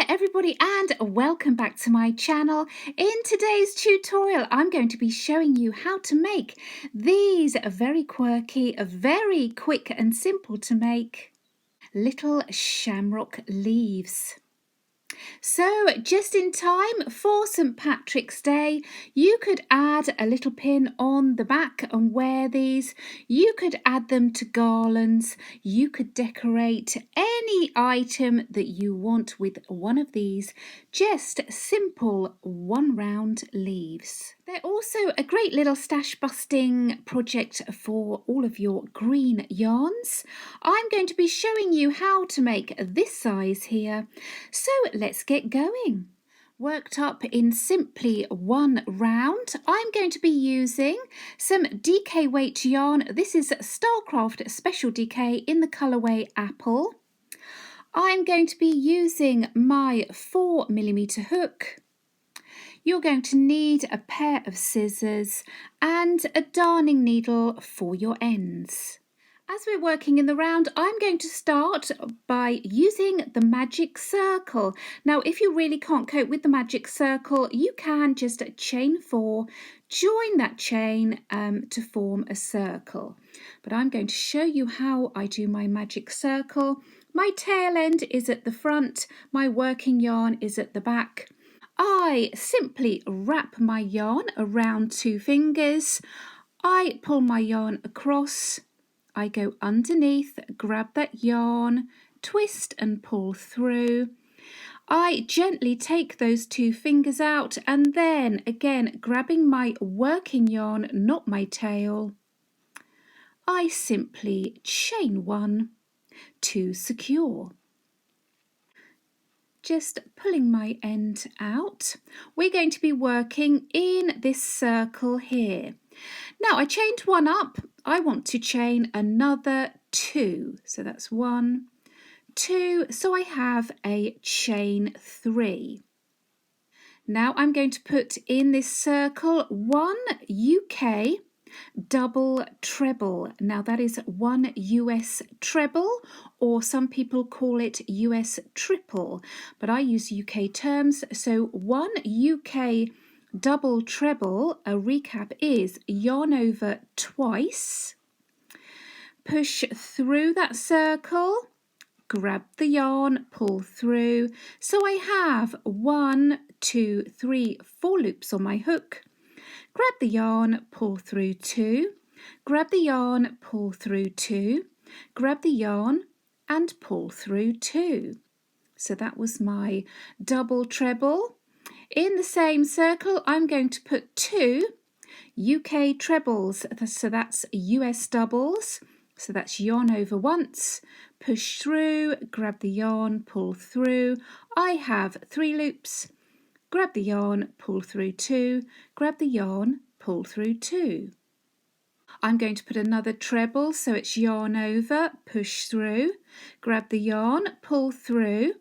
everybody, and welcome back to my channel. In today's tutorial I'm going to be showing you how to make these very quirky, very quick and simple to make little shamrock leaves. So just in time for St. Patrick's Day, you could add a little pin on the back and wear these. You could add them to garlands. You could decorate any item that you want with one of these just simple one round leaves. They're also a great little stash busting project for all of your green yarns. I'm going to be showing you how to make this size here. So let's get going. Worked up in simply one round, I'm going to be using some DK weight yarn. This is Stylecraft Special DK in the colourway Apple. I'm going to be using my 4mm hook. You're going to need a pair of scissors and a darning needle for your ends. As we're working in the round, I'm going to start by using the magic circle. Now, if you really can't cope with the magic circle, you can just chain 4, join that chain to form a circle. But I'm going to show you how I do my magic circle. My tail end is at the front, my working yarn is at the back. I simply wrap my yarn around 2 fingers. I pull my yarn across. I go underneath, grab that yarn, twist and pull through. I gently take those 2 fingers out and then again grabbing my working yarn, not my tail, I simply chain 1 to secure. Just pulling my end out. We're going to be working in this circle here. Now I chained 1 up, I want to chain another 2. So that's 1, 2, so I have a chain 3. Now I'm going to put in this circle 1 UK double treble. Now that is 1 US treble, or some people call it US triple, but I use UK terms. So 1 UK double treble, a recap is yarn over twice, push through that circle, grab the yarn, pull through. So I have 1, 2, 3, 4 loops on my hook. Grab the yarn, pull through 2, grab the yarn, pull through 2, grab the yarn and pull through 2. So that was my double treble. In the same circle, I'm going to put 2 UK trebles, so that's US doubles. So that's yarn over once, push through, grab the yarn, pull through. I have 3 loops. Grab the yarn, pull through 2, grab the yarn, pull through 2. I'm going to put another treble, so it's yarn over, push through, grab the yarn, pull through,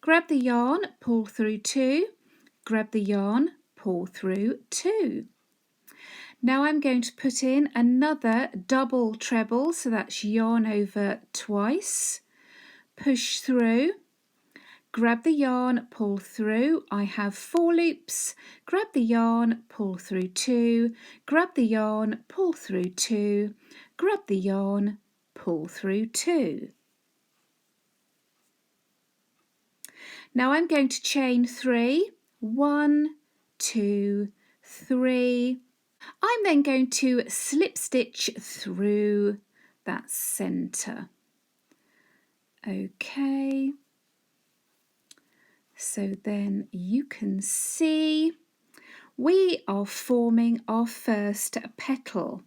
grab the yarn, pull through 2, grab the yarn, pull through 2. Now I'm going to put in another double treble, so that's yarn over twice, push through, grab the yarn, pull through. I have 4 loops. Grab the yarn, pull through 2, grab the yarn, pull through 2, grab the yarn, pull through 2. Now I'm going to chain 3, 1, 2, 3. I'm then going to slip stitch through that centre. Okay. So then you can see we are forming our first petal.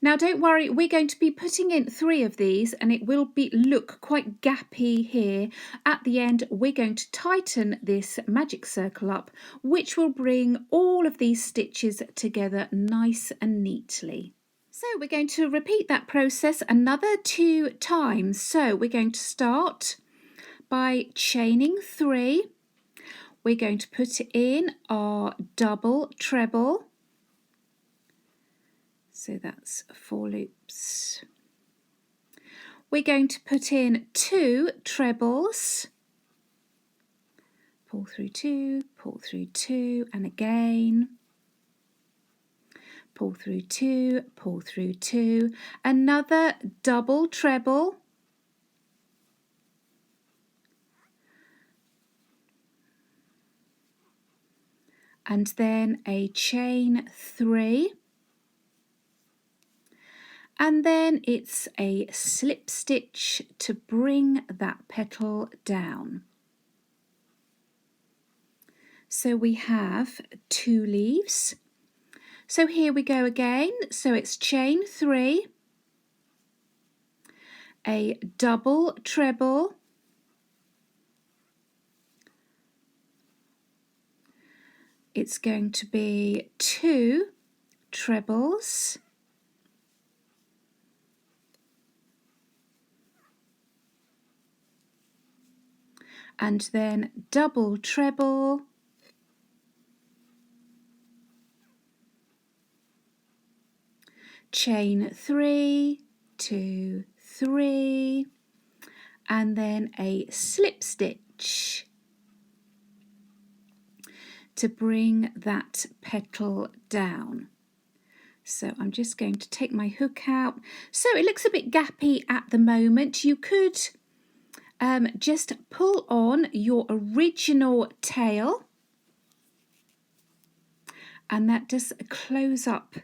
Now don't worry, we're going to be putting in 3 of these and it will look quite gappy here. At the end we're going to tighten this magic circle up, which will bring all of these stitches together nice and neatly. So we're going to repeat that process another 2 times. So we're going to start by chaining 3. We're going to put in our double treble. So that's 4 loops. We're going to put in 2 trebles. pull through 2, pull through 2, and again, pull through 2, pull through 2, another double treble, and then a chain 3, and then it's a slip stitch to bring that petal down. So we have 2 leaves. So here we go again. So it's chain 3, a double treble, it's going to be 2 trebles, and then double treble, chain 3, 2, 3, and then a slip stitch to bring that petal down. So I'm just going to take my hook out. So it looks a bit gappy at the moment. You could just pull on your original tail, and that does close up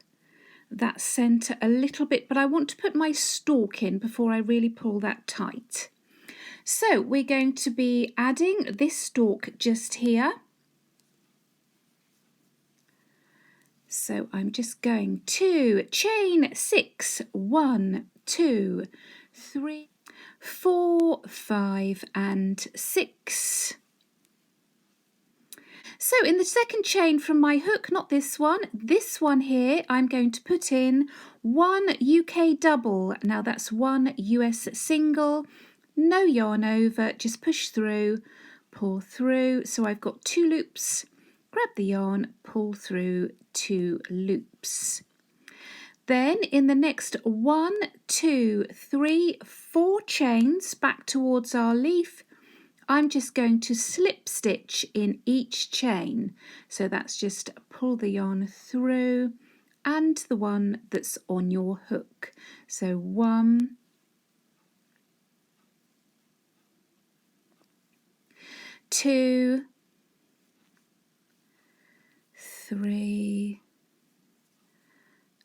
that centre a little bit, but I want to put my stalk in before I really pull that tight. So we're going to be adding this stalk just here. So I'm just going to chain 6, 1, 2, 3, 4, 5, and 6. So in the second chain from my hook, not this one here, I'm going to put in 1 UK double. Now that's 1 US single, no yarn over, just push through, pull through. So I've got 2 loops, grab the yarn, pull through 2 loops. Then in the next 1, 2, 3, 4 chains back towards our leaf, I'm just going to slip stitch in each chain. So that's just pull the yarn through and the one that's on your hook. So 1, 2, 3,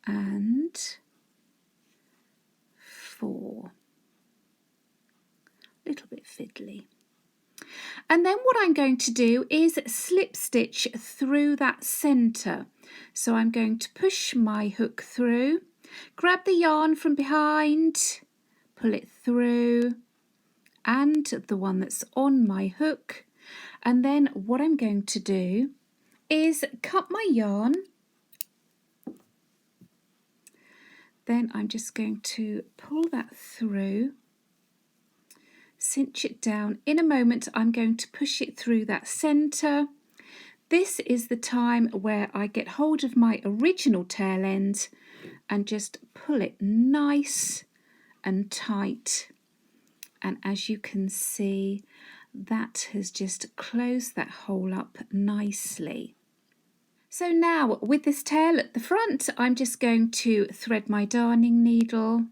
and 4. A little bit fiddly. And then what I'm going to do is slip stitch through that centre. So I'm going to push my hook through, grab the yarn from behind, pull it through, and the one that's on my hook. And then what I'm going to do is cut my yarn. Then I'm just going to pull that through, cinch it down. In a moment I'm going to push it through that centre. This is the time where I get hold of my original tail end and just pull it nice and tight. And as you can see, that has just closed that hole up nicely. So now with this tail at the front, I'm just going to thread my darning needle.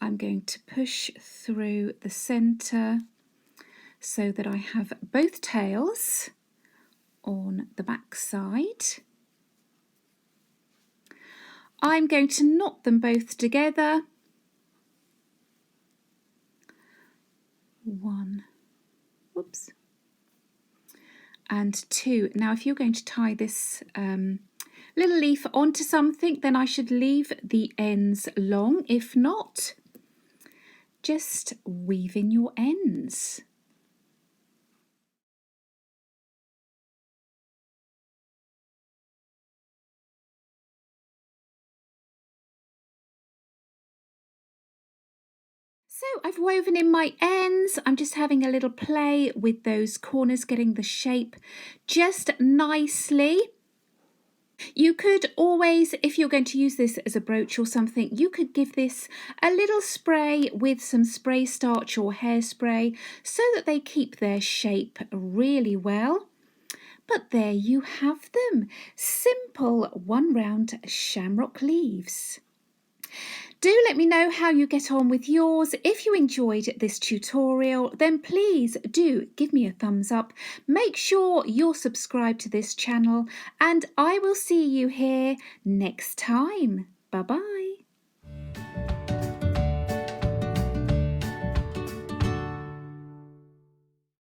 I'm going to push through the centre so that I have both tails on the back side. I'm going to knot them both together. 1, whoops, and 2. Now if you're going to tie this little leaf onto something, then I should leave the ends long. If not, just weave in your ends. So I've woven in my ends. I'm just having a little play with those corners, getting the shape just nicely. You could always, if you're going to use this as a brooch or something, you could give this a little spray with some spray starch or hairspray so that they keep their shape really well. But there you have them, simple 1-round shamrock leaves. Do let me know how you get on with yours. If you enjoyed this tutorial, then please do give me a thumbs up. Make sure you're subscribed to this channel, and I will see you here next time. Bye-bye.